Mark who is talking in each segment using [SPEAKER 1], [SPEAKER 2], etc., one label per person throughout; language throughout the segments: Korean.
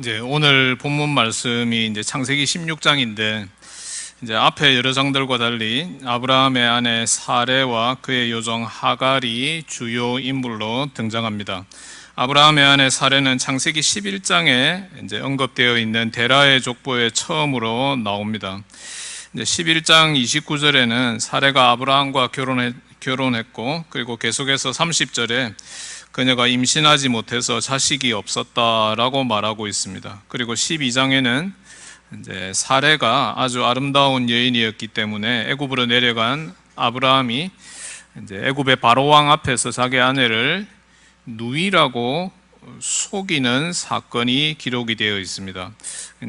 [SPEAKER 1] 이제 오늘 본문 말씀이 이제 창세기 16장인데, 이제 앞에 여러 장들과 달리 아브라함의 아내 사레와 그의 요정 하갈이 주요 인물로 등장합니다. 아브라함의 아내 사레는 창세기 11장에 이제 언급되어 있는 데라의 족보에 처음으로 나옵니다. 이제 11장 29절에는 사레가 아브라함과 결혼했고, 그리고 계속해서 30절에 그녀가 임신하지 못해서 자식이 없었다라고 말하고 있습니다. 그리고 12장에는 이제 사레가 아주 아름다운 여인이었기 때문에 애굽으로 내려간 아브라함이 이제 애굽의 바로 왕 앞에서 자기 아내를 누이라고 속이는 사건이 기록이 되어 있습니다.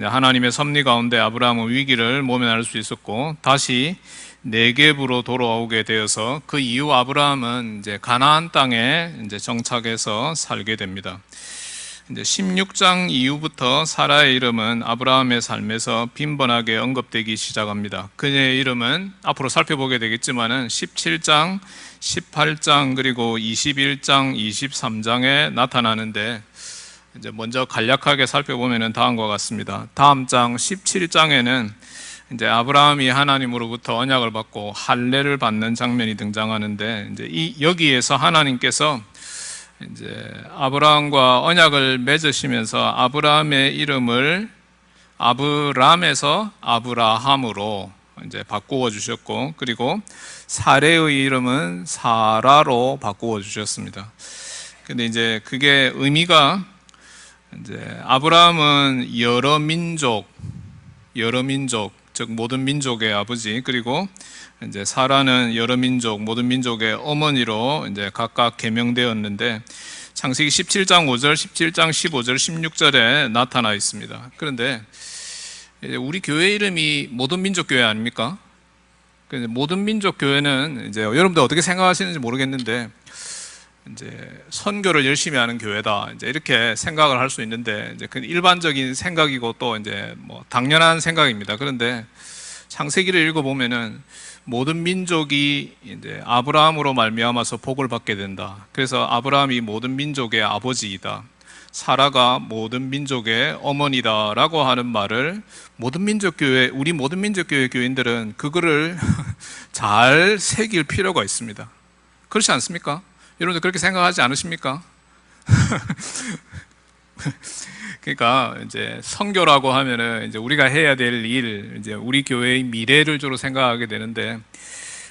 [SPEAKER 1] 하나님의 섭리 가운데 아브라함은 위기를 모면할 수 있었고 다시 네겝으로 돌아오게 되어서 그 이후 아브라함은 이제 가나안 땅에 이제 정착해서 살게 됩니다. 이제 16장 이후부터 사라의 이름은 아브라함의 삶에서 빈번하게 언급되기 시작합니다. 그녀의 이름은 앞으로 살펴보게 되겠지만은 17장, 18장 그리고 21장, 23장에 나타나는데 이제 먼저 간략하게 살펴보면은 다음과 같습니다. 다음 장 17장에는 이제 아브라함이 하나님으로부터 언약을 받고 할례를 받는 장면이 등장하는데 이제 여기에서 하나님께서 이제 아브라함과 언약을 맺으시면서 아브라함의 이름을 아브람에서 아브라함으로 이제 바꾸어 주셨고, 그리고 사레의 이름은 사라로 바꾸어 주셨습니다. 근데 이제 그게 의미가 이제 아브라함은 여러 민족, 즉 모든 민족의 아버지, 그리고 이제 사라는 여러 민족, 모든 민족의 어머니로 이제 각각 개명되었는데 창세기 17장 5절, 17장 15절, 16절에 나타나 있습니다. 그런데 우리 교회 이름이 모든 민족 교회 아닙니까? 모든 민족 교회는 이제 여러분들 어떻게 생각하시는지 모르겠는데 이제 선교를 열심히 하는 교회다, 이제 이렇게 생각을 할 수 있는데 이제 그 일반적인 생각이고 또 이제 뭐 당연한 생각입니다. 그런데 창세기를 읽어보면은 모든 민족이 이제 아브라함으로 말미암아서 복을 받게 된다. 그래서 아브라함이 모든 민족의 아버지이다, 사라가 모든 민족의 어머니다라고 하는 말을 모든 민족 교회, 우리 모든 민족 교회 교인들은 그거를 잘 새길 필요가 있습니다. 그렇지 않습니까? 여러분들 그렇게 생각하지 않으십니까? 그러니까 이제 선교라고 하면은 이제 우리가 해야 될 일, 이제 우리 교회의 미래를 주로 생각하게 되는데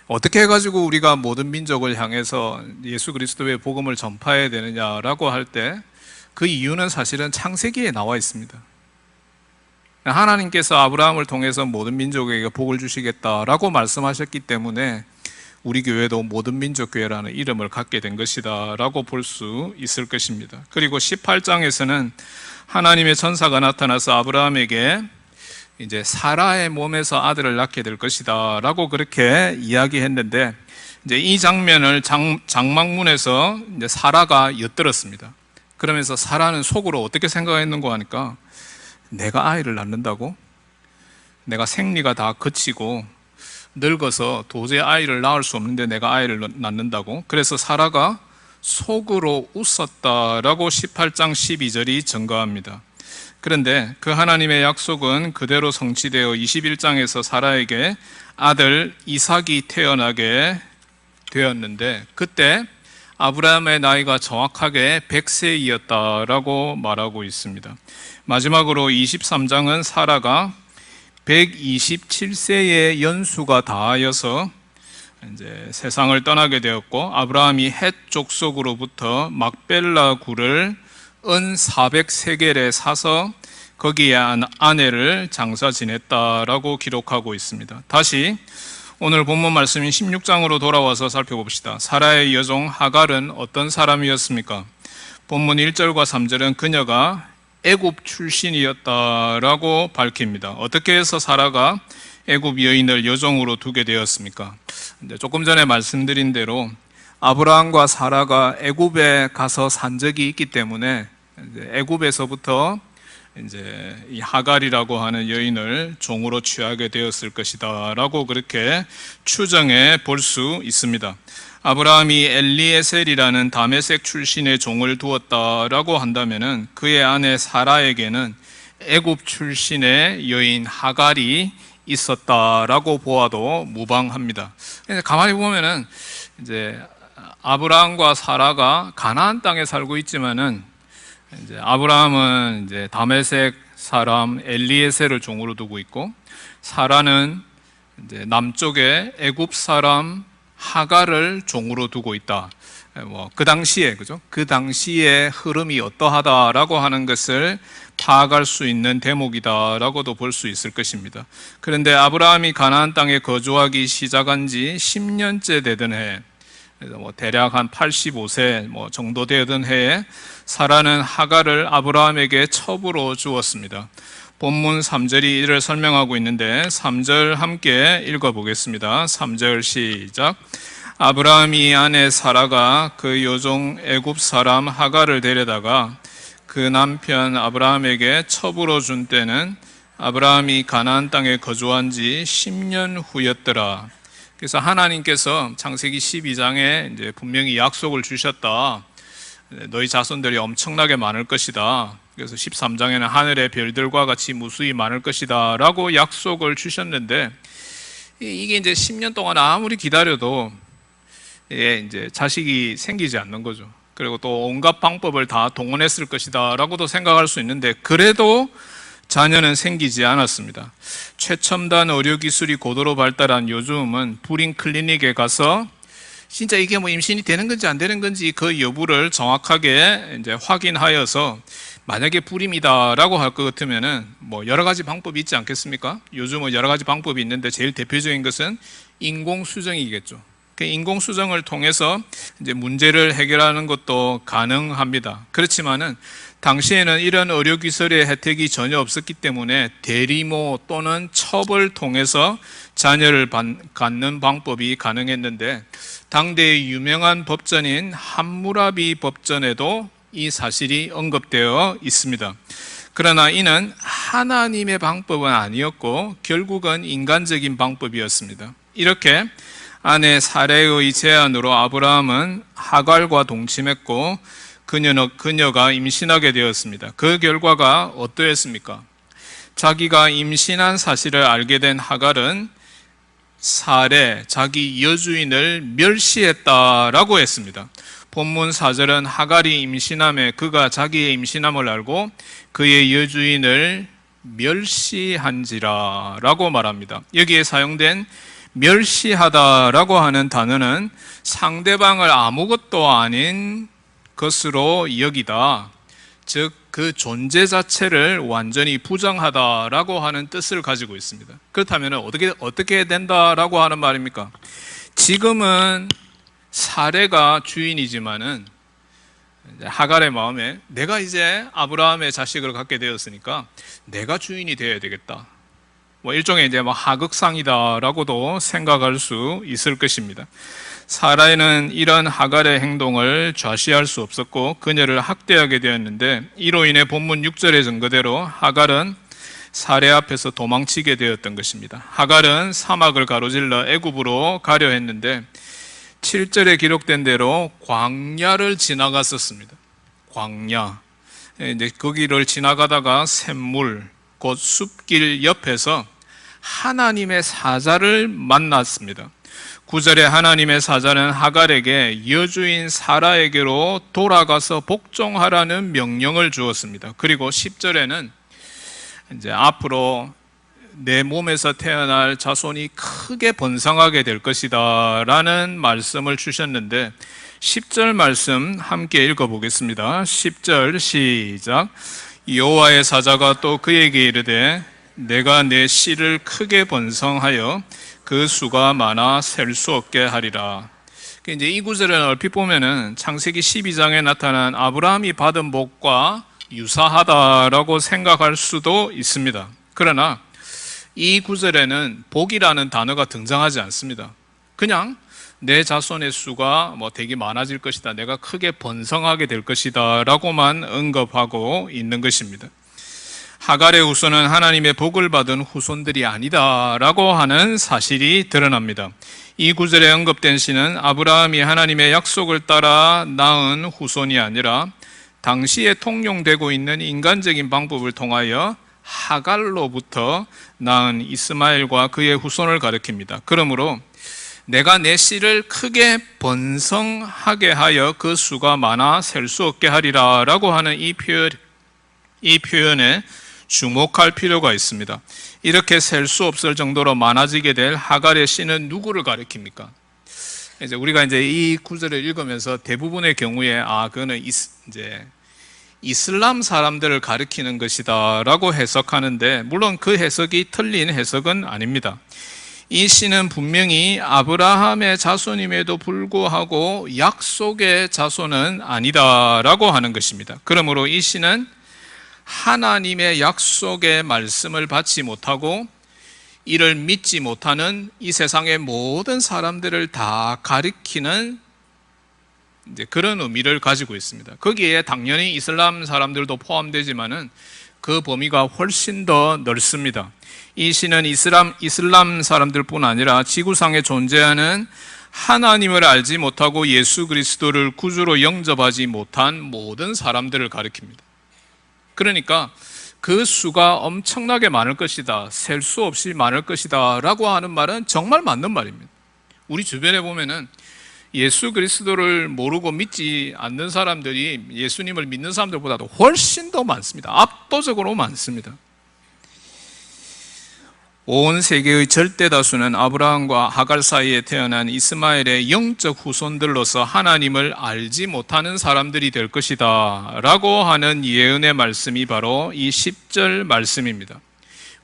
[SPEAKER 1] 어떻게 해가지고 우리가 모든 민족을 향해서 예수 그리스도의 복음을 전파해야 되느냐라고 할 때 그 이유는 사실은 창세기에 나와 있습니다. 하나님께서 아브라함을 통해서 모든 민족에게 복을 주시겠다라고 말씀하셨기 때문에 우리 교회도 모든 민족 교회라는 이름을 갖게 된 것이다 라고 볼 수 있을 것입니다. 그리고 18장에서는 하나님의 천사가 나타나서 아브라함에게 이제 사라의 몸에서 아들을 낳게 될 것이다 라고 그렇게 이야기했는데 이제 이 장면을 장막문에서 이제 사라가 엿들었습니다. 그러면서 사라는 속으로 어떻게 생각했는가 하니까, 내가 아이를 낳는다고? 내가 생리가 다 거치고 늙어서 도저히 아이를 낳을 수 없는데 내가 아이를 낳는다고? 그래서 사라가 속으로 웃었다라고 18장 12절이 증거합니다. 그런데 그 하나님의 약속은 그대로 성취되어 21장에서 사라에게 아들 이삭이 태어나게 되었는데 그때 아브라함의 나이가 정확하게 100세이었다라고 말하고 있습니다. 마지막으로 23장은 사라가 127세의 연수가 다하여서 이제 세상을 떠나게 되었고, 아브라함이 헷 족속으로부터 막벨라 굴을 은 400세겔에 사서 거기에 아내를 장사 지냈다라고 기록하고 있습니다. 다시 오늘 본문 말씀인 16장으로 돌아와서 살펴봅시다. 사라의 여종 하갈은 어떤 사람이었습니까? 본문 1절과 3절은 그녀가 애굽 출신이었다라고 밝힙니다. 어떻게 해서 사라가 애굽 여인을 여종으로 두게 되었습니까? 조금 전에 말씀드린 대로 아브라함과 사라가 애굽에 가서 산 적이 있기 때문에 애굽에서부터 이제 이 하갈이라고 하는 여인을 종으로 취하게 되었을 것이다라고 그렇게 추정해 볼 수 있습니다. 아브라함이 엘리에셀이라는 다메섹 출신의 종을 두었다라고 한다면은 그의 아내 사라에게는 애굽 출신의 여인 하갈이 있었다라고 보아도 무방합니다. 가만히 보면은 이제 아브라함과 사라가 가나안 땅에 살고 있지만은 이제 아브라함은 이제 다메섹 사람 엘리에셀을 종으로 두고 있고, 사라는 이제 남쪽에 애굽 사람 하갈을 종으로 두고 있다. 그 당시에, 그죠? 그 당시의 흐름이 어떠하다라고 하는 것을 파악할 수 있는 대목이다라고도 볼 수 있을 것입니다. 그런데 아브라함이 가나안 땅에 거주하기 시작한 지 10년째 되던 해, 대략 한 85세 정도 되던 해에 사라는 하갈을 아브라함에게 첩으로 주었습니다. 본문 3절이 이를 설명하고 있는데 3절 함께 읽어보겠습니다. 3절 시작. 아브라함이 아내 사라가 그 요종 애굽 사람 하갈을 데려다가 그 남편 아브라함에게 첩으로 준 때는 아브라함이 가나안 땅에 거주한 지 10년 후였더라. 그래서 하나님께서 창세기 12장에 이제 분명히 약속을 주셨다. 너희 자손들이 엄청나게 많을 것이다. 그래서 13장에는 하늘의 별들과 같이 무수히 많을 것이다 라고 약속을 주셨는데, 이게 이제 10년 동안 아무리 기다려도 이제 자식이 생기지 않는 거죠. 그리고 또 온갖 방법을 다 동원했을 것이다 라고도 생각할 수 있는데, 그래도 자녀는 생기지 않았습니다. 최첨단 의료기술이 고도로 발달한 요즘은 불임 클리닉에 가서 진짜 이게 임신이 되는 건지 안 되는 건지 그 여부를 정확하게 이제 확인하여서, 만약에 불임이다라고 할 것 같으면은 여러 가지 방법이 있지 않겠습니까? 요즘은 여러 가지 방법이 있는데 제일 대표적인 것은 인공수정이겠죠. 그 인공수정을 통해서 이제 문제를 해결하는 것도 가능합니다. 그렇지만은 당시에는 이런 의료기술의 혜택이 전혀 없었기 때문에 대리모 또는 첩을 통해서 자녀를 갖는 방법이 가능했는데, 당대의 유명한 법전인 함무라비 법전에도 이 사실이 언급되어 있습니다. 그러나 이는 하나님의 방법은 아니었고 결국은 인간적인 방법이었습니다. 이렇게 아내 사레의 제안으로 아브라함은 하갈과 동침했고 그녀가 임신하게 되었습니다. 그 결과가 어떠했습니까? 자기가 임신한 사실을 알게 된 하갈은 사레, 자기 여주인을 멸시했다라고 했습니다. 본문 4절은 하갈이 임신함에 그가 자기의 임신함을 알고 그의 여주인을 멸시한지라 라고 말합니다. 여기에 사용된 멸시하다라고 하는 단어는 상대방을 아무것도 아닌 것으로 여기다, 즉 그 존재 자체를 완전히 부정하다라고 하는 뜻을 가지고 있습니다. 그렇다면 어떻게 된다라고 하는 말입니까? 지금은 사레가 주인이지만은 하갈의 마음에 내가 이제 아브라함의 자식을 갖게 되었으니까 내가 주인이 되어야 되겠다. 일종의 이제 하극상이다라고도 생각할 수 있을 것입니다. 사라는 이런 하갈의 행동을 좌시할 수 없었고 그녀를 학대하게 되었는데, 이로 인해 본문 6절의 증거대로 하갈은 사레 앞에서 도망치게 되었던 것입니다. 하갈은 사막을 가로질러 애굽으로 가려 했는데 7절에 기록된 대로 광야를 지나갔었습니다. 광야. 이제 거기를 지나가다가 샘물, 곧 숲길 옆에서 하나님의 사자를 만났습니다. 9절에 하나님의 사자는 하갈에게 여주인 사라에게로 돌아가서 복종하라는 명령을 주었습니다. 그리고 10절에는 이제 앞으로 내 몸에서 태어날 자손이 크게 번성하게 될 것이다 라는 말씀을 주셨는데, 10절 말씀 함께 읽어보겠습니다. 10절 시작. 여호와의 사자가 또 그에게 이르되 내가 내 씨를 크게 번성하여 그 수가 많아 셀 수 없게 하리라. 이제 이 구절을 얼핏 보면은 창세기 12장에 나타난 아브라함이 받은 복과 유사하다라고 생각할 수도 있습니다. 그러나 이 구절에는 복이라는 단어가 등장하지 않습니다. 그냥 내 자손의 수가 되게 많아질 것이다, 내가 크게 번성하게 될 것이다 라고만 언급하고 있는 것입니다. 하갈의 후손은 하나님의 복을 받은 후손들이 아니다라고 하는 사실이 드러납니다. 이 구절에 언급된 씨는 아브라함이 하나님의 약속을 따라 낳은 후손이 아니라 당시에 통용되고 있는 인간적인 방법을 통하여 하갈로부터 낳은 이스마엘과 그의 후손을 가리킵니다. 그러므로 내가 내 씨를 크게 번성하게 하여 그 수가 많아 셀 수 없게 하리라 라고 하는 이 표현에 주목할 필요가 있습니다. 이렇게 셀 수 없을 정도로 많아지게 될 하갈의 씨는 누구를 가리킵니까? 이제 우리가 이 구절을 읽으면서 대부분의 경우에 그거는 이제 이슬람 사람들을 가리키는 것이다라고 해석하는데, 물론 그 해석이 틀린 해석은 아닙니다. 이 씨는 분명히 아브라함의 자손임에도 불구하고 약속의 자손은 아니다라고 하는 것입니다. 그러므로 이 씨는 하나님의 약속의 말씀을 받지 못하고 이를 믿지 못하는 이 세상의 모든 사람들을 다 가리키는 그런 의미를 가지고 있습니다. 거기에 당연히 이슬람 사람들도 포함되지만은 그 범위가 훨씬 더 넓습니다. 이 시는 이슬람 사람들뿐 아니라 지구상에 존재하는 하나님을 알지 못하고 예수 그리스도를 구주로 영접하지 못한 모든 사람들을 가리킵니다. 그러니까 그 수가 엄청나게 많을 것이다, 셀 수 없이 많을 것이다 라고 하는 말은 정말 맞는 말입니다. 우리 주변에 보면은 예수 그리스도를 모르고 믿지 않는 사람들이 예수님을 믿는 사람들보다도 훨씬 더 많습니다. 압도적으로 많습니다. 온 세계의 절대 다수는 아브라함과 하갈 사이에 태어난 이스마엘의 영적 후손들로서 하나님을 알지 못하는 사람들이 될 것이다 라고 하는 예언의 말씀이 바로 이 10절 말씀입니다.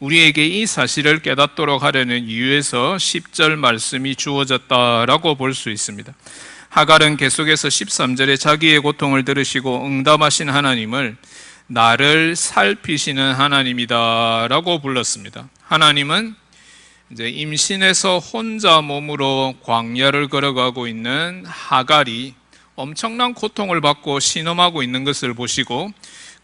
[SPEAKER 1] 우리에게 이 사실을 깨닫도록 하려는 이유에서 10절 말씀이 주어졌다라고 볼 수 있습니다. 하갈은 계속해서 13절에 자기의 고통을 들으시고 응답하신 하나님을 나를 살피시는 하나님이다 라고 불렀습니다. 하나님은 이제 임신해서 혼자 몸으로 광야를 걸어가고 있는 하갈이 엄청난 고통을 받고 신음하고 있는 것을 보시고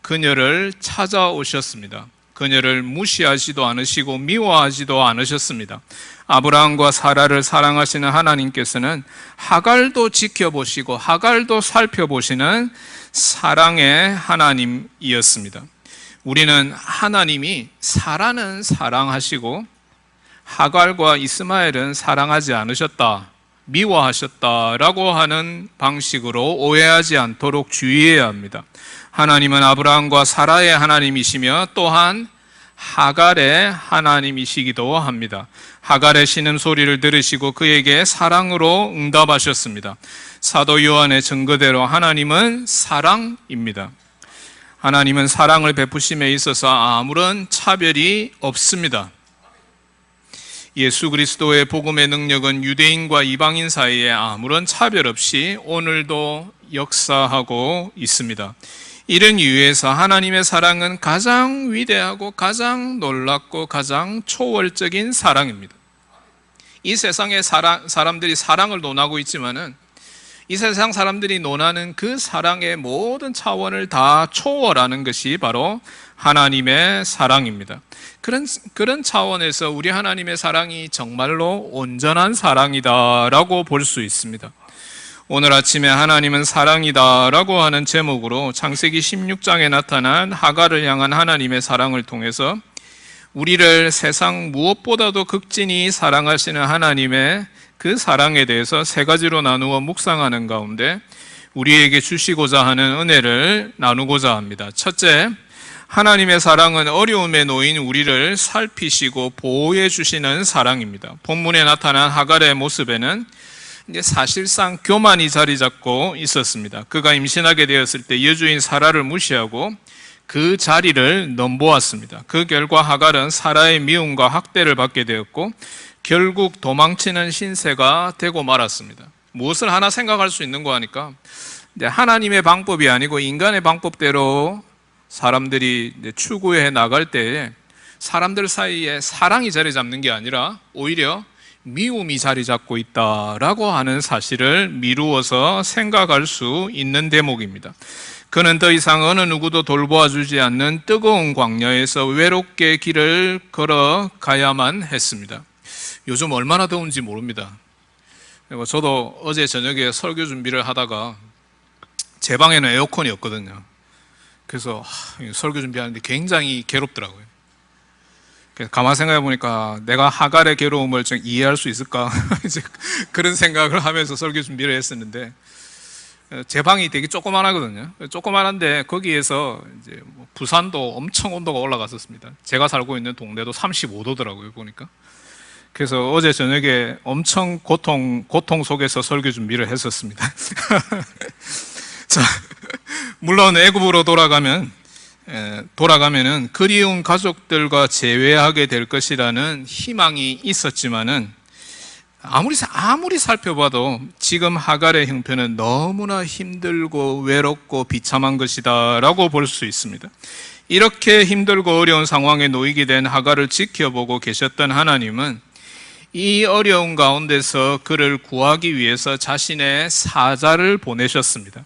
[SPEAKER 1] 그녀를 찾아오셨습니다. 그녀를 무시하지도 않으시고 미워하지도 않으셨습니다. 아브라함과 사라를 사랑하시는 하나님께서는 하갈도 지켜보시고 하갈도 살펴보시는 사랑의 하나님이었습니다. 우리는 하나님이 사라는 사랑하시고 하갈과 이스마엘은 사랑하지 않으셨다, 미워하셨다라고 하는 방식으로 오해하지 않도록 주의해야 합니다. 하나님은 아브라함과 사라의 하나님이시며 또한 하갈의 하나님이시기도 합니다. 하갈의 신음소리를 들으시고 그에게 사랑으로 응답하셨습니다. 사도 요한의 증거대로 하나님은 사랑입니다. 하나님은 사랑을 베푸심에 있어서 아무런 차별이 없습니다. 예수 그리스도의 복음의 능력은 유대인과 이방인 사이에 아무런 차별 없이 오늘도 역사하고 있습니다. 이런 이유에서 하나님의 사랑은 가장 위대하고 가장 놀랍고 가장 초월적인 사랑입니다. 이 세상의 사람들이 사랑을 논하고 있지만은 이 세상 사람들이 논하는 그 사랑의 모든 차원을 다 초월하는 것이 바로 하나님의 사랑입니다. 그런 차원에서 우리 하나님의 사랑이 정말로 온전한 사랑이다라고 볼 수 있습니다. 오늘 아침에 하나님은 사랑이다라고 하는 제목으로 창세기 16장에 나타난 하갈을 향한 하나님의 사랑을 통해서 우리를 세상 무엇보다도 극진히 사랑하시는 하나님의 그 사랑에 대해서 세 가지로 나누어 묵상하는 가운데 우리에게 주시고자 하는 은혜를 나누고자 합니다. 첫째, 하나님의 사랑은 어려움에 놓인 우리를 살피시고 보호해 주시는 사랑입니다. 본문에 나타난 하갈의 모습에는 이제 사실상 교만이 자리 잡고 있었습니다. 그가 임신하게 되었을 때 여주인 사라를 무시하고 그 자리를 넘보았습니다. 그 결과 하갈은 사라의 미움과 학대를 받게 되었고 결국 도망치는 신세가 되고 말았습니다. 무엇을 하나 생각할 수 있는 거 하니까 하나님의 방법이 아니고 인간의 방법대로 사람들이 추구해 나갈 때에 사람들 사이에 사랑이 자리 잡는 게 아니라 오히려 미움이 자리 잡고 있다라고 하는 사실을 미루어서 생각할 수 있는 대목입니다. 그는 더 이상 어느 누구도 돌보아주지 않는 뜨거운 광야에서 외롭게 길을 걸어가야만 했습니다. 요즘 얼마나 더운지 모릅니다. 그리고 저도 어제 저녁에 설교 준비를 하다가 제 방에는 에어컨이 없거든요. 그래서 설교 준비하는데 굉장히 괴롭더라고요. 가만 생각해 보니까 내가 하갈의 괴로움을 좀 이해할 수 있을까? 이제 그런 생각을 하면서 설교 준비를 했었는데, 제 방이 되게 조그만하거든요. 조그만한데 거기에서 이제 뭐 부산도 엄청 온도가 올라갔었습니다. 제가 살고 있는 동네도 35도더라고요, 보니까. 그래서 어제 저녁에 엄청 고통 속에서 설교 준비를 했었습니다. 자, 물론 애굽으로 돌아가면은 그리운 가족들과 재회하게 될 것이라는 희망이 있었지만은 아무리 살펴봐도 지금 하갈의 형편은 너무나 힘들고 외롭고 비참한 것이다라고 볼 수 있습니다. 이렇게 힘들고 어려운 상황에 놓이게 된 하갈을 지켜보고 계셨던 하나님은 이 어려운 가운데서 그를 구하기 위해서 자신의 사자를 보내셨습니다.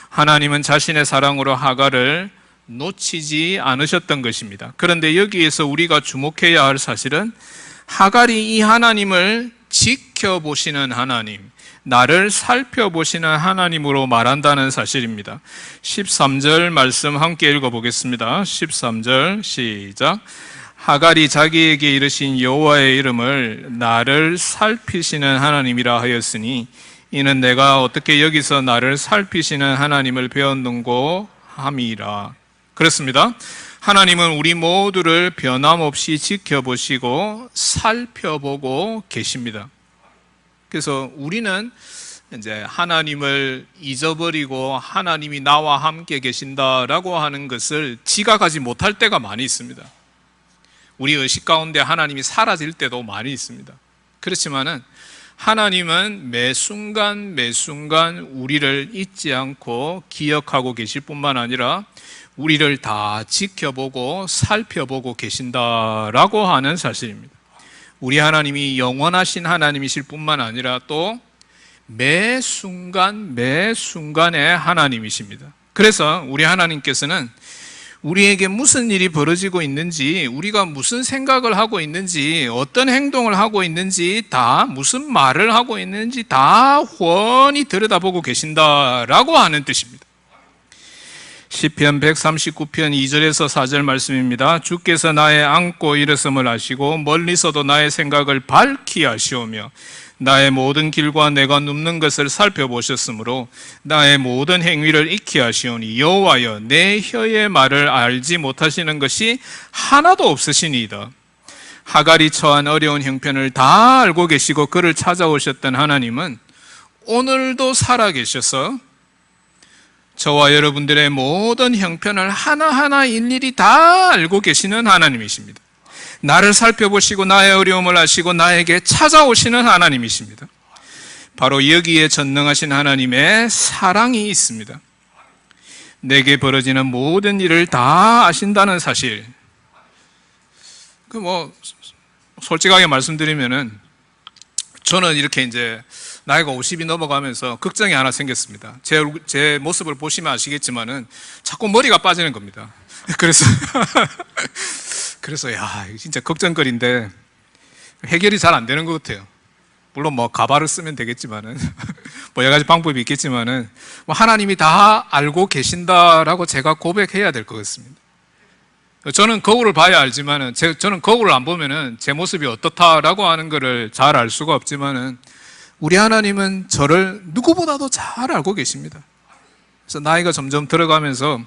[SPEAKER 1] 하나님은 자신의 사랑으로 하갈을 놓치지 않으셨던 것입니다. 그런데 여기에서 우리가 주목해야 할 사실은 하갈이 이 하나님을 지켜보시는 하나님, 나를 살펴보시는 하나님으로 말한다는 사실입니다. 13절 말씀 함께 읽어보겠습니다. 13절 시작. 하갈이 자기에게 이르신 여호와의 이름을 나를 살피시는 하나님이라 하였으니 이는 내가 어떻게 여기서 나를 살피시는 하나님을 배웠는고 함이라. 그렇습니다. 하나님은 우리 모두를 변함없이 지켜보시고 살펴보고 계십니다. 그래서 우리는 이제 하나님을 잊어버리고 하나님이 나와 함께 계신다라고 하는 것을 지각하지 못할 때가 많이 있습니다. 우리 의식 가운데 하나님이 사라질 때도 많이 있습니다. 그렇지만은 하나님은 매 순간 우리를 잊지 않고 기억하고 계실 뿐만 아니라 우리를 다 지켜보고 살펴보고 계신다라고 하는 사실입니다. 우리 하나님이 영원하신 하나님이실 뿐만 아니라 또 매 순간의 하나님이십니다. 그래서 우리 하나님께서는 우리에게 무슨 일이 벌어지고 있는지, 우리가 무슨 생각을 하고 있는지, 어떤 행동을 하고 있는지, 다 무슨 말을 하고 있는지 다 훤히 들여다보고 계신다라고 하는 뜻입니다. 시편 139편 2절에서 4절 말씀입니다. 주께서 나의 앉고 일어섬을 아시고 멀리서도 나의 생각을 밝히 아시오며 나의 모든 길과 내가 눕는 것을 살펴보셨으므로 나의 모든 행위를 익히 하시오니 여호와여 내 혀의 말을 알지 못하시는 것이 하나도 없으시니이다. 하갈이 처한 어려운 형편을 다 알고 계시고 그를 찾아오셨던 하나님은 오늘도 살아계셔서 저와 여러분들의 모든 형편을 하나하나 일일이 다 알고 계시는 하나님이십니다. 나를 살펴보시고 나의 어려움을 아시고 나에게 찾아오시는 하나님이십니다. 바로 여기에 전능하신 하나님의 사랑이 있습니다. 내게 벌어지는 모든 일을 다 아신다는 사실. 솔직하게 말씀드리면은 저는 이렇게 이제 나이가 50이 넘어가면서 걱정이 하나 생겼습니다. 제 모습을 보시면 아시겠지만은 자꾸 머리가 빠지는 겁니다. 그래서 야, 진짜 걱정거리인데 해결이 잘 안 되는 것 같아요. 물론 가발을 쓰면 되겠지만은 여러 가지 방법이 있겠지만은 하나님이 다 알고 계신다라고 제가 고백해야 될 것 같습니다. 저는 거울을 봐야 알지만은 저는 거울을 안 보면은 제 모습이 어떻다라고 하는 것을 잘 알 수가 없지만은 우리 하나님은 저를 누구보다도 잘 알고 계십니다. 그래서 나이가 점점 들어가면서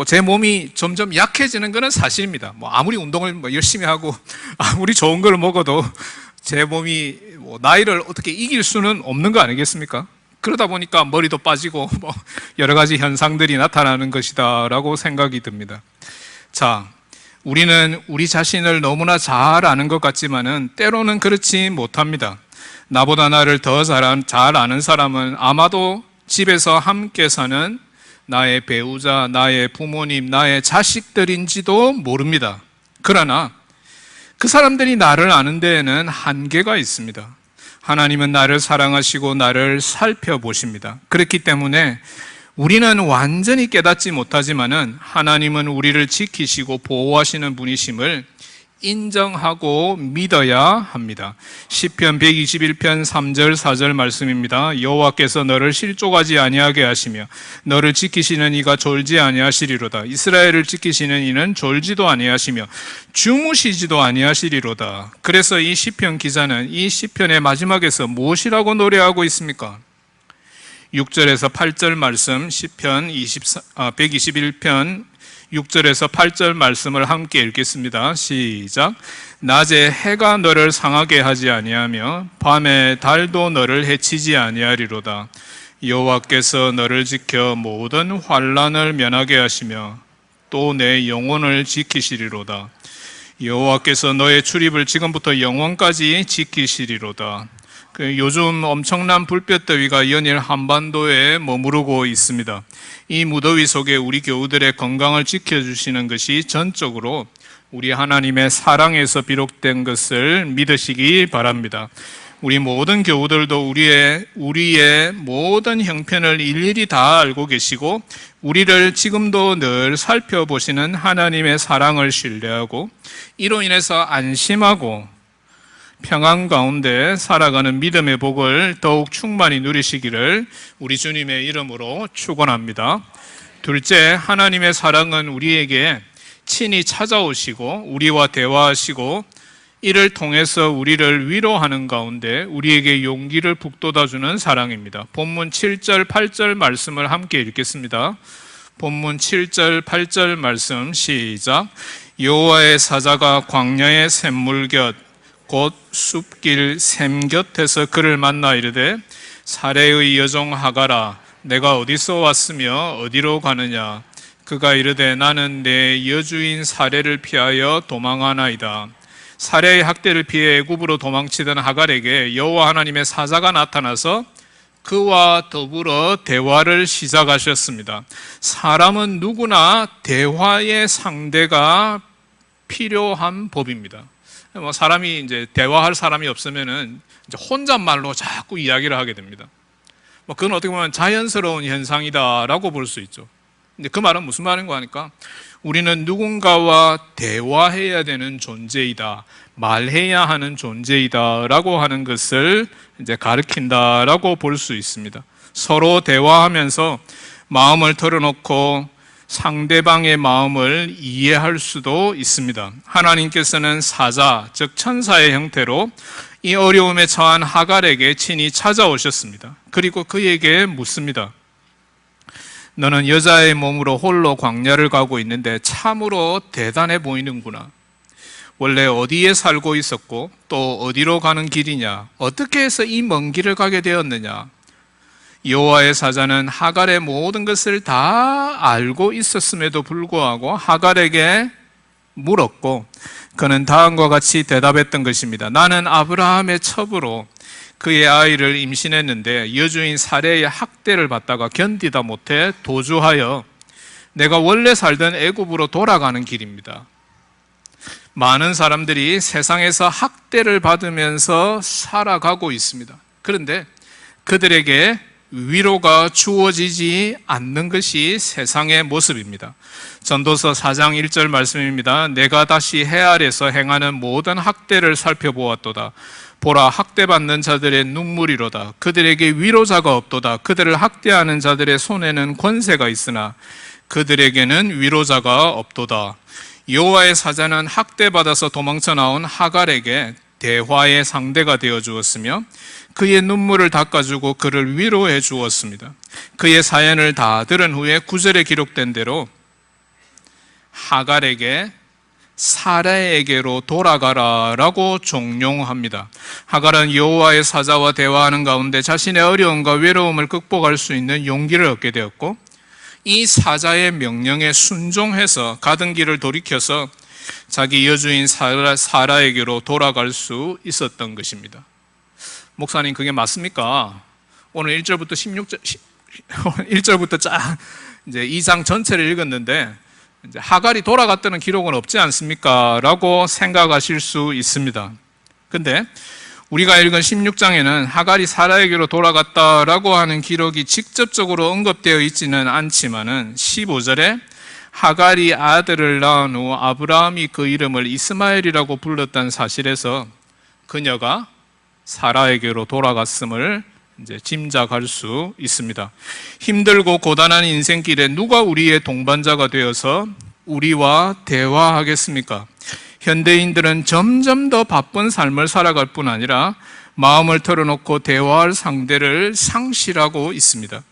[SPEAKER 1] 제 몸이 점점 약해지는 것은 사실입니다. 아무리 운동을 열심히 하고 아무리 좋은 걸 먹어도 제 몸이 나이를 어떻게 이길 수는 없는 거 아니겠습니까? 그러다 보니까 머리도 빠지고 여러 가지 현상들이 나타나는 것이다라고 생각이 듭니다. 자, 우리는 우리 자신을 너무나 잘 아는 것 같지만은 때로는 그렇지 못합니다. 나보다 나를 더 잘 아는 사람은 아마도 집에서 함께 사는 나의 배우자, 나의 부모님, 나의 자식들인지도 모릅니다. 그러나 그 사람들이 나를 아는 데에는 한계가 있습니다. 하나님은 나를 사랑하시고 나를 살펴보십니다. 그렇기 때문에 우리는 완전히 깨닫지 못하지만은 하나님은 우리를 지키시고 보호하시는 분이심을 인정하고 믿어야 합니다. 시편 121편 3절 4절 말씀입니다. 여호와께서 너를 실족하지 아니하게 하시며 너를 지키시는 이가 졸지 아니하시리로다. 이스라엘을 지키시는 이는 졸지도 아니하시며 주무시지도 아니하시리로다. 그래서 이 시편 기자는 이 시편의 마지막에서 무엇이라고 노래하고 있습니까? 6절에서 8절 말씀, 시편 121편 6절에서 8절 말씀을 함께 읽겠습니다. 시작. 낮에 해가 너를 상하게 하지 아니하며 밤에 달도 너를 해치지 아니하리로다. 여호와께서 너를 지켜 모든 환난을 면하게 하시며 또 내 영혼을 지키시리로다. 여호와께서 너의 출입을 지금부터 영원까지 지키시리로다. 요즘 엄청난 불볕더위가 연일 한반도에 머무르고 있습니다. 이 무더위 속에 우리 교우들의 건강을 지켜주시는 것이 전적으로 우리 하나님의 사랑에서 비롯된 것을 믿으시기 바랍니다. 우리 모든 교우들도 우리의 모든 형편을 일일이 다 알고 계시고 우리를 지금도 늘 살펴보시는 하나님의 사랑을 신뢰하고 이로 인해서 안심하고 평안 가운데 살아가는 믿음의 복을 더욱 충만히 누리시기를 우리 주님의 이름으로 축원합니다. 둘째, 하나님의 사랑은 우리에게 친히 찾아오시고 우리와 대화하시고 이를 통해서 우리를 위로하는 가운데 우리에게 용기를 북돋아주는 사랑입니다. 본문 7절, 8절 말씀을 함께 읽겠습니다. 본문 7절, 8절 말씀 시작. 여호와의 사자가 광야의 샘물 곁 곧 숲길 샘 곁에서 그를 만나 이르되 사레의 여종 하가라 내가 어디서 왔으며 어디로 가느냐. 그가 이르되 나는 내 여주인 사레를 피하여 도망하나이다. 사레의 학대를 피해 애굽으로 도망치던 하갈에게 여호와 하나님의 사자가 나타나서 그와 더불어 대화를 시작하셨습니다. 사람은 누구나 대화의 상대가 필요한 법입니다. 사람이 이제 대화할 사람이 없으면은 이제 혼잣말로 자꾸 이야기를 하게 됩니다. 그건 어떻게 보면 자연스러운 현상이다라고 볼 수 있죠. 근데 그 말은 무슨 말인가 하니까 우리는 누군가와 대화해야 되는 존재이다, 말해야 하는 존재이다라고 하는 것을 이제 가르친다라고 볼 수 있습니다. 서로 대화하면서 마음을 털어놓고 상대방의 마음을 이해할 수도 있습니다. 하나님께서는 사자, 즉 천사의 형태로 이 어려움에 처한 하갈에게 친히 찾아오셨습니다. 그리고 그에게 묻습니다. 너는 여자의 몸으로 홀로 광야를 가고 있는데 참으로 대단해 보이는구나. 원래 어디에 살고 있었고 또 어디로 가는 길이냐? 어떻게 해서 이 먼 길을 가게 되었느냐? 여호와의 사자는 하갈의 모든 것을 다 알고 있었음에도 불구하고 하갈에게 물었고 그는 다음과 같이 대답했던 것입니다. 나는 아브라함의 첩으로 그의 아이를 임신했는데 여주인 사레의 학대를 받다가 견디다 못해 도주하여 내가 원래 살던 애굽으로 돌아가는 길입니다. 많은 사람들이 세상에서 학대를 받으면서 살아가고 있습니다. 그런데 그들에게 위로가 주어지지 않는 것이 세상의 모습입니다. 전도서 4장 1절 말씀입니다. 내가 다시 해 아래서 행하는 모든 학대를 살펴보았도다. 보라, 학대받는 자들의 눈물이로다. 그들에게 위로자가 없도다. 그들을 학대하는 자들의 손에는 권세가 있으나 그들에게는 위로자가 없도다. 여호와의 사자는 학대받아서 도망쳐 나온 하갈에게 대화의 상대가 되어 주었으며 그의 눈물을 닦아주고 그를 위로해 주었습니다. 그의 사연을 다 들은 후에 9절에 기록된 대로 하갈에게 사레에게로 돌아가라라고 종용합니다. 하갈은 여호와의 사자와 대화하는 가운데 자신의 어려움과 외로움을 극복할 수 있는 용기를 얻게 되었고 이 사자의 명령에 순종해서 가던 길을 돌이켜서 자기 여주인 사라에게로 돌아갈 수 있었던 것입니다. 목사님, 그게 맞습니까? 오늘 1절부터 1절부터 쫙 이제 2장 전체를 읽었는데 이제 하갈이 돌아갔다는 기록은 없지 않습니까? 라고 생각하실 수 있습니다. 근데 우리가 읽은 16장에는 하갈이 사라에게로 돌아갔다라고 하는 기록이 직접적으로 언급되어 있지는 않지만은 15절에 하갈이 아들을 낳은 후 아브라함이 그 이름을 이스마엘이라고 불렀다는 사실에서 그녀가 사라에게로 돌아갔음을 이제 짐작할 수 있습니다. 힘들고 고단한 인생길에 누가 우리의 동반자가 되어서 우리와 대화하겠습니까? 현대인들은 점점 더 바쁜 삶을 살아갈 뿐 아니라 마음을 털어놓고 대화할 상대를 상실하고 있습니다.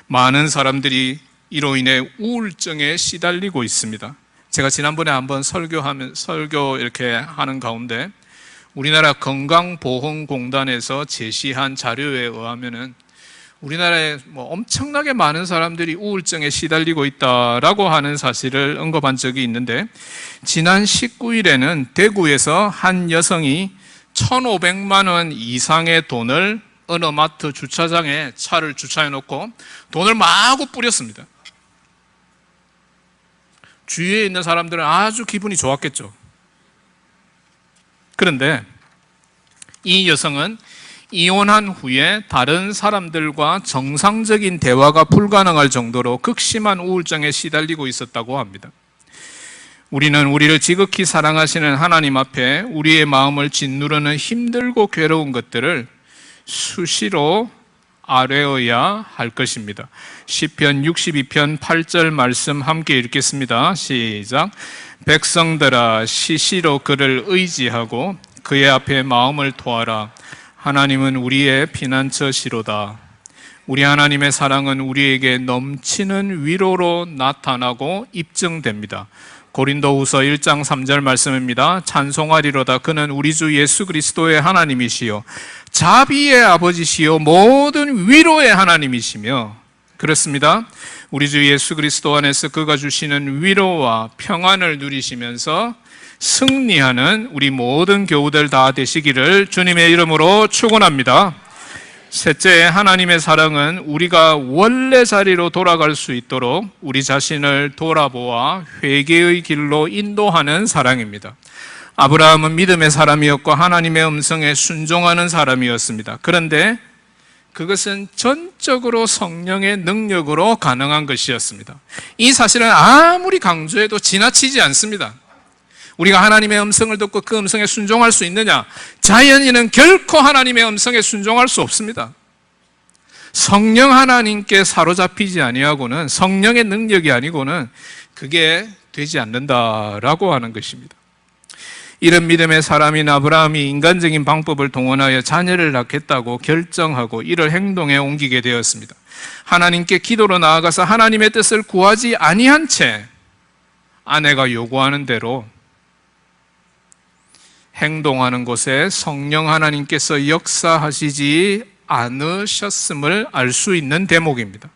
[SPEAKER 1] 많은 사람들이 이로 인해 우울증에 시달리고 있습니다. 제가 지난번에 한번 설교 이렇게 하는 가운데 우리나라 건강보험공단에서 제시한 자료에 의하면은 우리나라에 엄청나게 많은 사람들이 우울증에 시달리고 있다라고 하는 사실을 언급한 적이 있는데, 지난 19일에는 대구에서 한 여성이 1,500만 원 이상의 돈을 어느 마트 주차장에 차를 주차해 놓고 돈을 마구 뿌렸습니다. 주위에 있는 사람들은 아주 기분이 좋았겠죠. 그런데 이 여성은 이혼한 후에 다른 사람들과 정상적인 대화가 불가능할 정도로 극심한 우울증에 시달리고 있었다고 합니다. 우리는 우리를 지극히 사랑하시는 하나님 앞에 우리의 마음을 짓누르는 힘들고 괴로운 것들을 수시로 아뢰어야 할 것입니다. 시편 62편 8절 말씀 함께 읽겠습니다. 시작. 백성들아 시시로 그를 의지하고 그의 앞에 마음을 토하라. 하나님은 우리의 피난처시로다. 우리 하나님의 사랑은 우리에게 넘치는 위로로 나타나고 입증됩니다. 고린도후서 1장 3절 말씀입니다. 찬송하리로다. 그는 우리 주 예수 그리스도의 하나님이시요 자비의 아버지시요 모든 위로의 하나님이시며, 그렇습니다. 우리 주 예수 그리스도 안에서 그가 주시는 위로와 평안을 누리시면서 승리하는 우리 모든 교우들 다 되시기를 주님의 이름으로 축원합니다. 셋째, 하나님의 사랑은 우리가 원래 자리로 돌아갈 수 있도록 우리 자신을 돌아보아 회개의 길로 인도하는 사랑입니다. 아브라함은 믿음의 사람이었고 하나님의 음성에 순종하는 사람이었습니다. 그런데 그것은 전적으로 성령의 능력으로 가능한 것이었습니다. 이 사실은 아무리 강조해도 지나치지 않습니다. 우리가 하나님의 음성을 듣고 그 음성에 순종할 수 있느냐? 자연인은 결코 하나님의 음성에 순종할 수 없습니다. 성령 하나님께 사로잡히지 아니하고는, 성령의 능력이 아니고는 그게 되지 않는다라고 하는 것입니다. 이런 믿음의 사람인 아브라함이 인간적인 방법을 동원하여 자녀를 낳겠다고 결정하고 이를 행동에 옮기게 되었습니다. 하나님께 기도로 나아가서 하나님의 뜻을 구하지 아니한 채 아내가 요구하는 대로 행동하는 곳에 성령 하나님께서 역사하시지 않으셨음을 알 수 있는 대목입니다.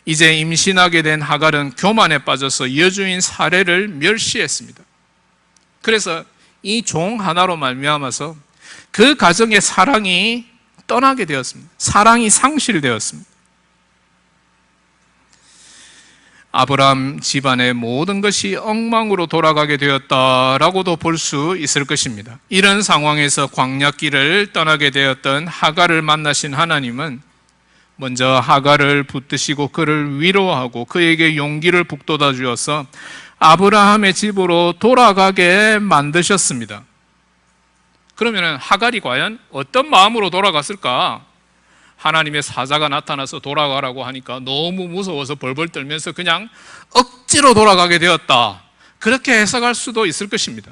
[SPEAKER 1] 이제 임신하게 된 하갈은 교만에 빠져서 여주인 사례를 멸시했습니다. 그래서 이 종 하나로 말미암아서 그 가정의 사랑이 떠나게 되었습니다. 사랑이 상실되었습니다. 아브라함 집안의 모든 것이 엉망으로 돌아가게 되었다라고도 볼 수 있을 것입니다. 이런 상황에서 광야길을 떠나게 되었던 하갈을 만나신 하나님은 먼저 하갈을 붙드시고 그를 위로하고 그에게 용기를 북돋아 주어서 아브라함의 집으로 돌아가게 만드셨습니다. 그러면 하갈이 과연 어떤 마음으로 돌아갔을까? 하나님의 사자가 나타나서 돌아가라고 하니까 너무 무서워서 벌벌 떨면서 그냥 억지로 돌아가게 되었다, 그렇게 해석할 수도 있을 것입니다.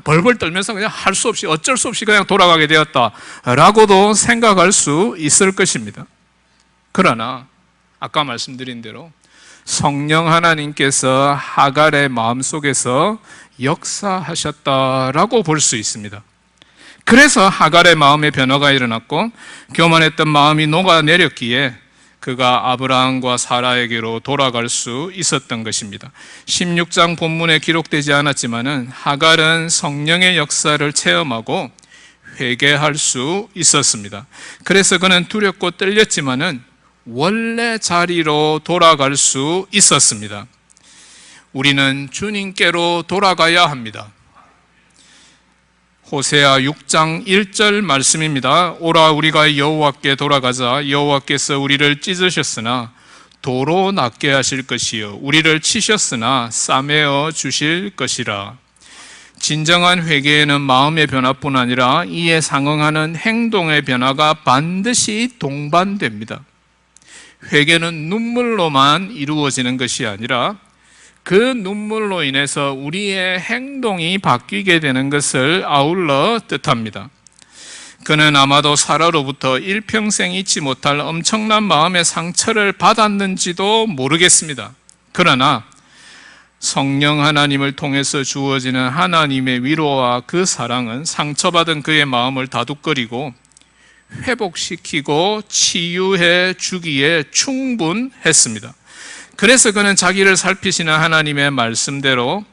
[SPEAKER 1] 벌벌 떨면서 그냥 할 수 없이, 어쩔 수 없이 그냥 돌아가게 되었다라고도 생각할 수 있을 것입니다. 그러나 아까 말씀드린 대로 성령 하나님께서 하갈의 마음속에서 역사하셨다라고 볼 수 있습니다. 그래서 하갈의 마음의 변화가 일어났고 교만했던 마음이 녹아내렸기에 그가 아브라함과 사라에게로 돌아갈 수 있었던 것입니다. 16장 본문에 기록되지 않았지만은 하갈은 성령의 역사를 체험하고 회개할 수 있었습니다. 그래서 그는 두렵고 떨렸지만은 원래 자리로 돌아갈 수 있었습니다. 우리는 주님께로 돌아가야 합니다. 호세아 6장 1절 말씀입니다. 오라 우리가 여호와께 돌아가자. 여호와께서 우리를 찢으셨으나 도로 낫게 하실 것이요 우리를 치셨으나 싸매어 주실 것이라. 진정한 회개에는 마음의 변화뿐 아니라 이에 상응하는 행동의 변화가 반드시 동반됩니다. 회개는 눈물로만 이루어지는 것이 아니라 그 눈물로 인해서 우리의 행동이 바뀌게 되는 것을 아울러 뜻합니다. 그는 아마도 사라로부터 일평생 잊지 못할 엄청난 마음의 상처를 받았는지도 모르겠습니다. 그러나 성령 하나님을 통해서 주어지는 하나님의 위로와 그 사랑은 상처받은 그의 마음을 다독거리고 회복시키고 치유해 주기에 충분했습니다. 그래서 그는 자기를 살피시는 하나님의 말씀대로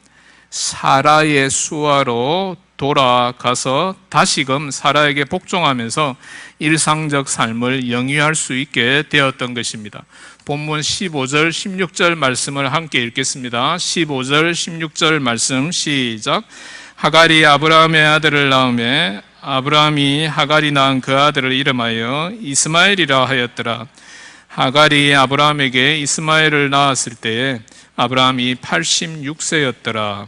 [SPEAKER 1] 사라의 수하로 돌아가서 다시금 사라에게 복종하면서 일상적 삶을 영위할 수 있게 되었던 것입니다. 본문 15절, 16절 말씀을 함께 읽겠습니다. 15절, 16절 말씀 시작. 하갈이 아브라함의 아들을 낳으며 아브라함이 하갈이 낳은 그 아들을 이름하여 이스마엘이라 하였더라. 하갈이 아브라함에게 이스마엘을 낳았을 때에 아브라함이 86세였더라.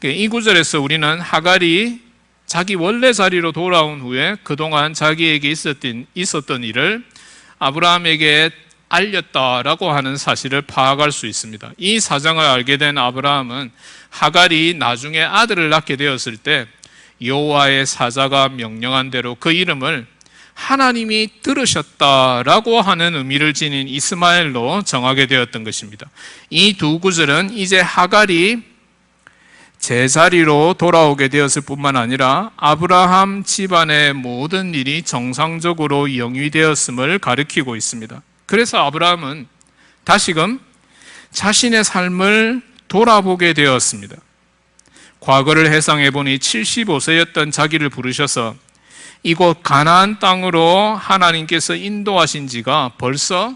[SPEAKER 1] 이 구절에서 우리는 하갈이 자기 원래 자리로 돌아온 후에 그동안 자기에게 있었던 일을 아브라함에게 알렸다라고 하는 사실을 파악할 수 있습니다. 이 사정을 알게 된 아브라함은 하갈이 나중에 아들을 낳게 되었을 때 여호와의 사자가 명령한 대로 그 이름을 하나님이 들으셨다라고 하는 의미를 지닌 이스마엘로 정하게 되었던 것입니다. 이 두 구절은 이제 하갈이 제자리로 돌아오게 되었을 뿐만 아니라 아브라함 집안의 모든 일이 정상적으로 영위되었음을 가리키고 있습니다. 그래서 아브라함은 다시금 자신의 삶을 돌아보게 되었습니다. 과거를 회상해 보니 75세였던 자기를 부르셔서 이곳 가나안 땅으로 하나님께서 인도하신 지가 벌써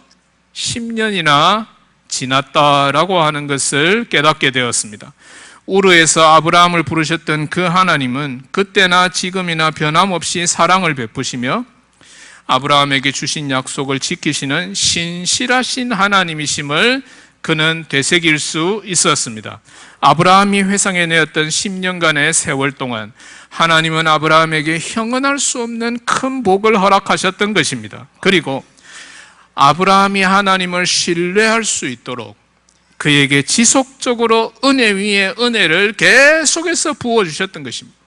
[SPEAKER 1] 10년이나 지났다라고 하는 것을 깨닫게 되었습니다. 우르에서 아브라함을 부르셨던 그 하나님은 그때나 지금이나 변함없이 사랑을 베푸시며 아브라함에게 주신 약속을 지키시는 신실하신 하나님이심을 그는 되새길 수 있었습니다. 아브라함이 회상해내었던 10년간의 세월 동안 하나님은 아브라함에게 형언할 수 없는 큰 복을 허락하셨던 것입니다. 그리고 아브라함이 하나님을 신뢰할 수 있도록 그에게 지속적으로 은혜 위에 은혜를 계속해서 부어주셨던 것입니다.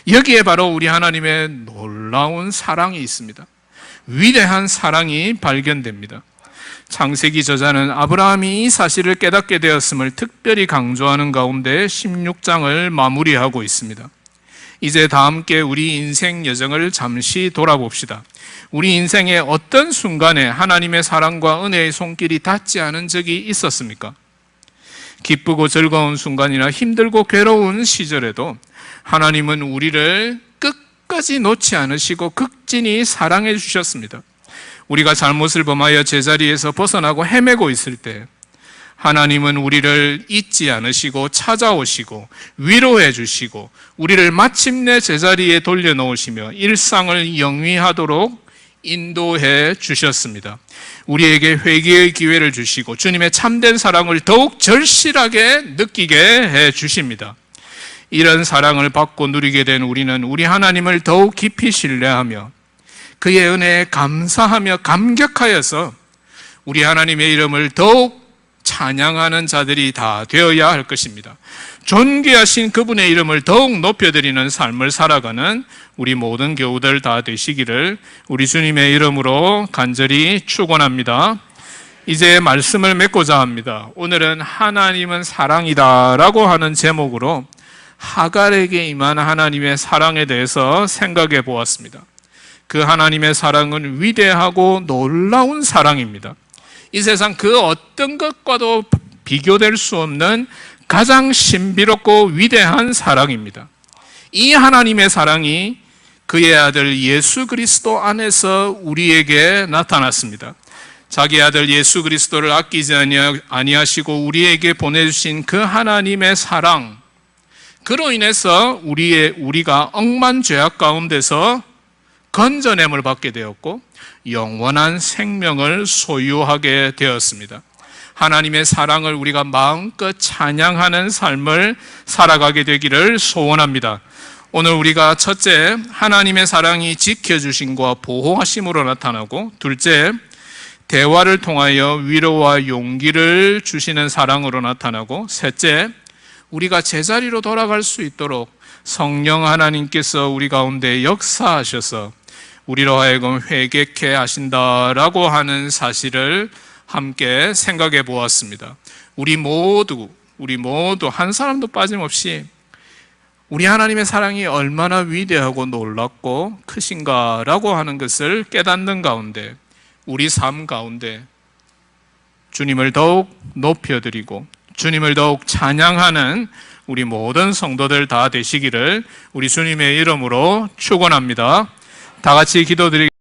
[SPEAKER 1] 여기에 바로 우리 하나님의 놀라운 사랑이 있습니다. 위대한 사랑이 발견됩니다. 창세기 저자는 아브라함이 이 사실을 깨닫게 되었음을 특별히 강조하는 가운데 16장을 마무리하고 있습니다. 이제 다 함께 우리 인생 여정을 잠시 돌아봅시다. 우리 인생의 어떤 순간에 하나님의 사랑과 은혜의 손길이 닿지 않은 적이 있었습니까? 기쁘고 즐거운 순간이나 힘들고 괴로운 시절에도 하나님은 우리를 끝까지 놓지 않으시고 극진히 사랑해 주셨습니다. 우리가 잘못을 범하여 제자리에서 벗어나고 헤매고 있을 때 하나님은 우리를 잊지 않으시고 찾아오시고 위로해 주시고 우리를 마침내 제자리에 돌려놓으시며 일상을 영위하도록 인도해 주셨습니다. 우리에게 회개의 기회를 주시고 주님의 참된 사랑을 더욱 절실하게 느끼게 해 주십니다. 이런 사랑을 받고 누리게 된 우리는 우리 하나님을 더욱 깊이 신뢰하며 그의 은혜에 감사하며 감격하여서 우리 하나님의 이름을 더욱 찬양하는 자들이 다 되어야 할 것입니다. 존귀하신 그분의 이름을 더욱 높여드리는 삶을 살아가는 우리 모든 교우들 다 되시기를 우리 주님의 이름으로 간절히 축원합니다. 이제 말씀을 맺고자 합니다. 오늘은 하나님은 사랑이다라고 하는 제목으로 하갈에게 임한 하나님의 사랑에 대해서 생각해 보았습니다. 그 하나님의 사랑은 위대하고 놀라운 사랑입니다. 이 세상 그 어떤 것과도 비교될 수 없는 가장 신비롭고 위대한 사랑입니다. 이 하나님의 사랑이 그의 아들 예수 그리스도 안에서 우리에게 나타났습니다. 자기 아들 예수 그리스도를 아끼지 아니하시고 우리에게 보내주신 그 하나님의 사랑, 그로 인해서 우리가 억만 죄악 가운데서 건져냄을 받게 되었고 영원한 생명을 소유하게 되었습니다. 하나님의 사랑을 우리가 마음껏 찬양하는 삶을 살아가게 되기를 소원합니다. 오늘 우리가 첫째, 하나님의 사랑이 지켜주심과 보호하심으로 나타나고, 둘째, 대화를 통하여 위로와 용기를 주시는 사랑으로 나타나고, 셋째, 우리가 제자리로 돌아갈 수 있도록 성령 하나님께서 우리 가운데 역사하셔서 우리로 하여금 회개케 하신다라고 하는 사실을 함께 생각해 보았습니다. 우리 모두 한 사람도 빠짐없이 우리 하나님의 사랑이 얼마나 위대하고 놀랍고 크신가라고 하는 것을 깨닫는 가운데, 우리 삶 가운데 주님을 더욱 높여드리고 주님을 더욱 찬양하는 우리 모든 성도들 다 되시기를 우리 주님의 이름으로 축원합니다. 다 같이 기도드리겠습니다.